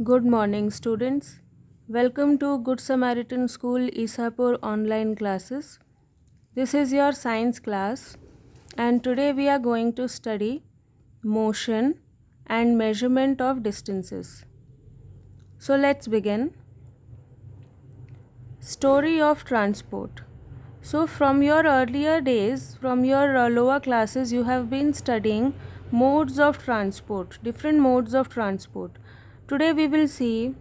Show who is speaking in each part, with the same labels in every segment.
Speaker 1: Good morning, students. Welcome to Good Samaritan School Isapur online classes. This is your science class, and today we are going to study motion and measurement of distances. So let's begin. Story of transport. So, from your earlier days, from your lower classes, you have been studying modes of transport, different modes of transport. Today, we will see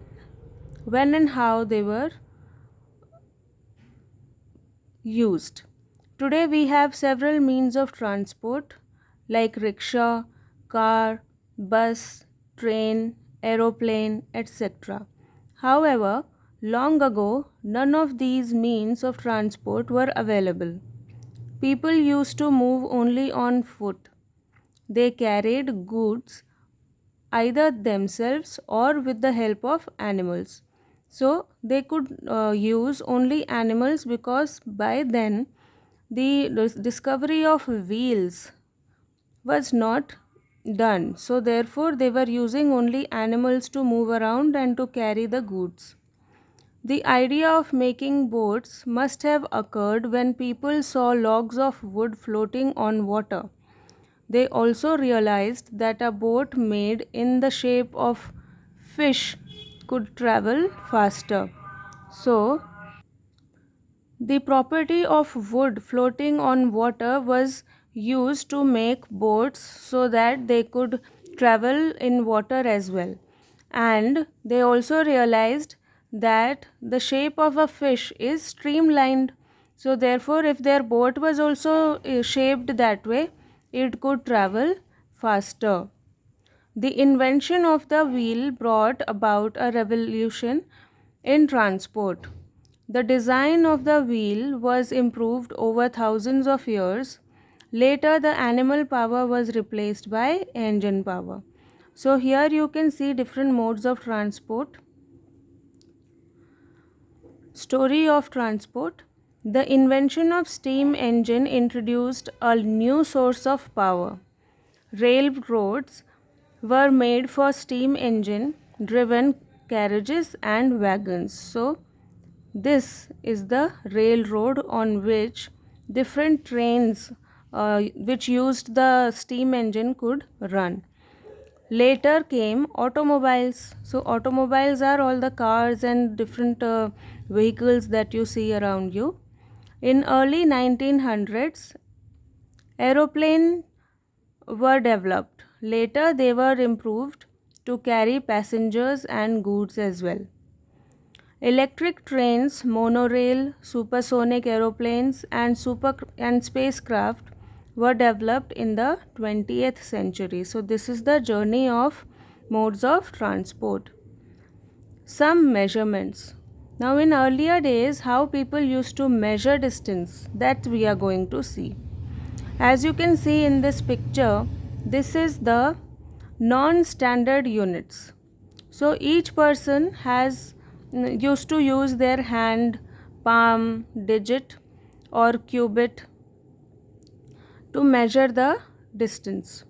Speaker 1: when and how they were used. Today we have several means of transport like rickshaw, car, bus, train, aeroplane, etc. However, long ago none of these means of transport were available. People used to move only on foot. They carried goods either themselves or with the help of animals. So they could use only animals because by then the discovery of wheels was not done. So therefore they were using only animals to move around and to carry the goods. The idea of making boats must have occurred when people saw logs of wood floating on water. They also realized that a boat made in the shape of fish could travel faster. So, the property of wood floating on water was used to make boats so that they could travel in water as well. And they also realized that the shape of a fish is streamlined. So, therefore, if their boat was also shaped that way, it could travel faster. The invention of the wheel brought about a revolution in transport. The design of the wheel was improved over thousands of years. Later, the animal power was replaced by engine power. So, here you can see different modes of transport. Story of transport. The invention of steam engine introduced a new source of power. Railroads were made for steam engine driven carriages and wagons. So, this is the railroad on which different trains which used the steam engine could run. Later came automobiles. So, automobiles are all the cars and different vehicles that you see around you. In early 1900s, aeroplane were developed. Later, they were improved to carry passengers and goods as well. Electric trains, monorail, supersonic aeroplanes, and spacecraft were developed in the 20th century. So, this is the journey of modes of transport. Some measurements. Now, in earlier days, how people used to measure distance, that we are going to see. As you can see in this picture, this is the non-standard units. So each person has used to use their hand, palm, digit or cubit to measure the distance.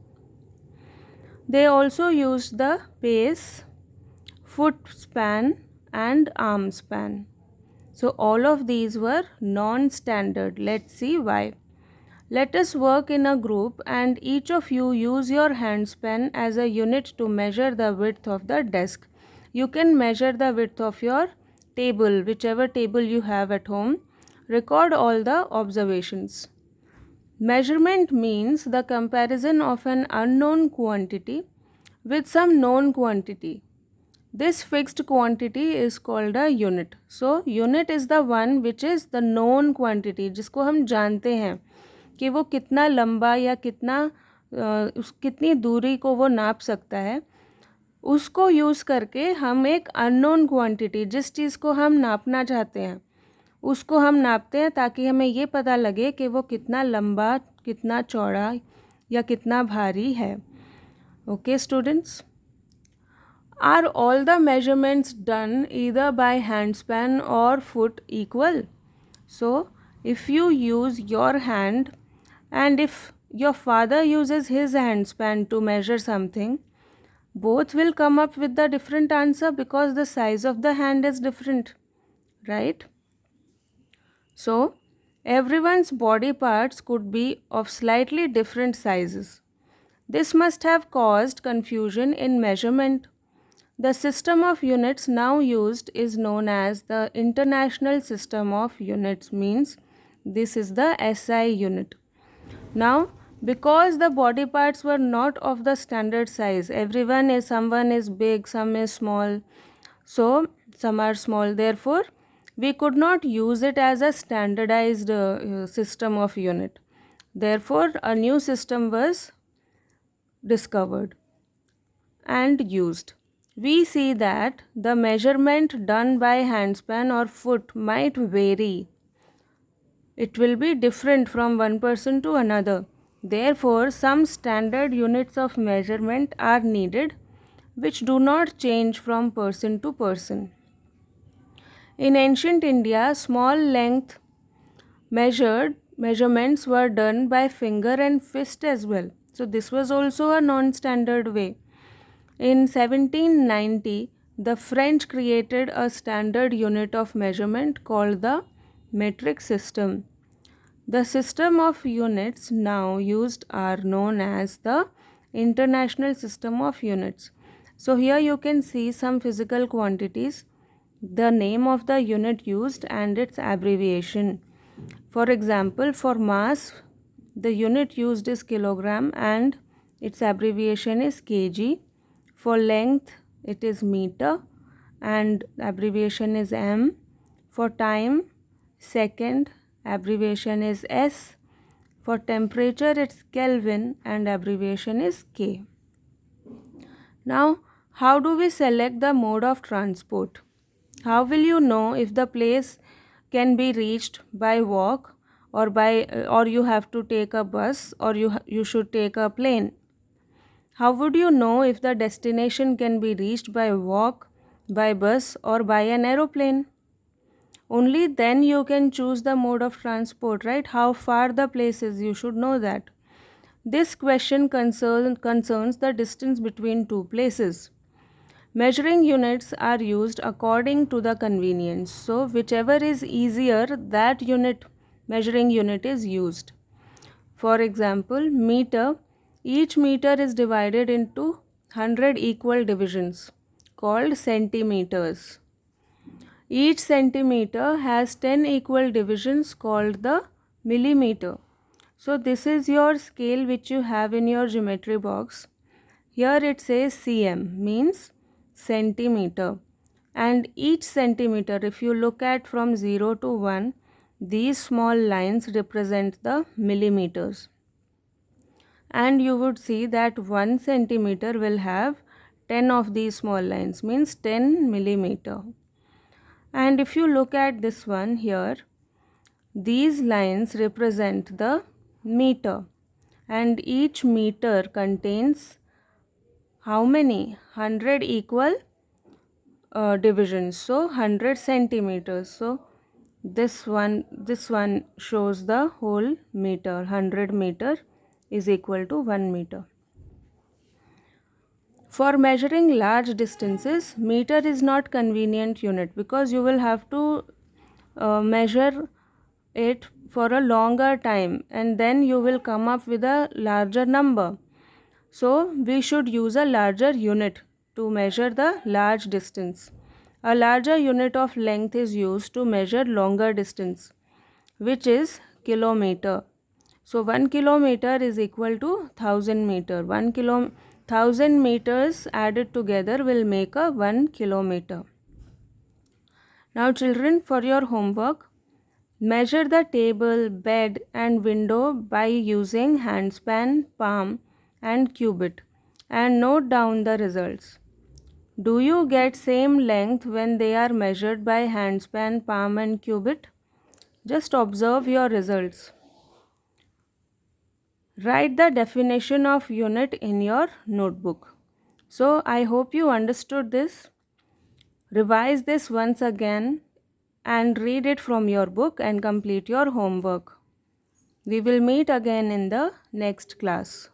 Speaker 1: They also used the pace, foot span and arm span. So all of these were non-standard. Let's see why. Let us work in a group and each of you use your handspan as a unit to measure the width of the desk. You can measure the width of your table, whichever table you have at home. Record all the observations. Measurement means the comparison of an unknown quantity with some known quantity. This fixed quantity is called a unit. So, unit is the one which is the known quantity, जिसको हम जानते हैं कि वो कितना लंबा या कितनी दूरी को वो नाप सकता है. उसको यूज़ करके हम एक अननोन क्वांटिटी, जिस चीज़ को हम नापना चाहते हैं उसको हम नापते हैं ताकि हमें ये पता लगे कि वो कितना लंबा, कितना चौड़ा या कितना भारी है. Okay students, are all the measurements done either by handspan और foot equal? So if you use your hand and if your father uses his handspan to measure something, both will come up with the different answer because the size of the hand is different, right? So, everyone's body parts could be of slightly different sizes. This must have caused confusion in measurement. The system of units now used is known as the International System of Units, means this is the SI unit. Now, because the body parts were not of the standard size, someone is big, some is small, so some are small, therefore we could not use it as a standardized system of unit. Therefore, a new system was discovered and used. We see that the measurement done by handspan or foot might vary. It will be different from one person to another. Therefore, some standard units of measurement are needed which do not change from person to person. In ancient India, small length measurements were done by finger and fist as well. So this was also a non-standard way. In 1790, the French created a standard unit of measurement called the metric system. The system of units now used are known as the International System of Units. So here you can see some physical quantities, the name of the unit used and its abbreviation. For example, for mass, the unit used is kilogram and its abbreviation is kg. For length, it is meter and abbreviation is m. For time, second, abbreviation is S. For temperature, it's Kelvin and abbreviation is K. Now, how do we select the mode of transport? How will you know if the place can be reached by walk or you have to take a bus or you should take a plane? How would you know if the destination can be reached by walk, by bus or by an aeroplane? Only then you can choose the mode of transport, right? How far the place is, you should know that. This question concerns the distance between two places. Measuring units are used according to the convenience. So whichever is easier, that measuring unit is used. For example, meter. Each meter is divided into 100 equal divisions called centimeters. Each centimeter has 10 equal divisions called the millimeter. So this is your scale which you have in your geometry box. Here it says cm, means centimeter. And each centimeter, if you look at from 0 to 1, these small lines represent the millimeters. And you would see that 1 centimeter will have 10 of these small lines, means 10 millimeter. And if you look at this one here, these lines represent the meter and each meter contains how many? 100 equal divisions. So 100 centimeters. So this one shows the whole meter. 100 meter is equal to 1 meter. For measuring large distances, meter is not convenient unit because you will have to measure it for a longer time and then you will come up with a larger number. So we should use a larger unit to measure the large distance. A larger unit of length is used to measure longer distance, which is kilometer. So 1 kilometer is equal to 1000 meter. 1000 meters added together will make a 1 kilometer. Now children, for your homework, measure the table, bed and window by using handspan, palm and cubit and note down the results. Do you get same length when they are measured by handspan, palm and cubit? Just observe your results. Write the definition of unit in your notebook. So I hope you understood this. Revise this once again and read it from your book and complete your homework. We will meet again in the next class.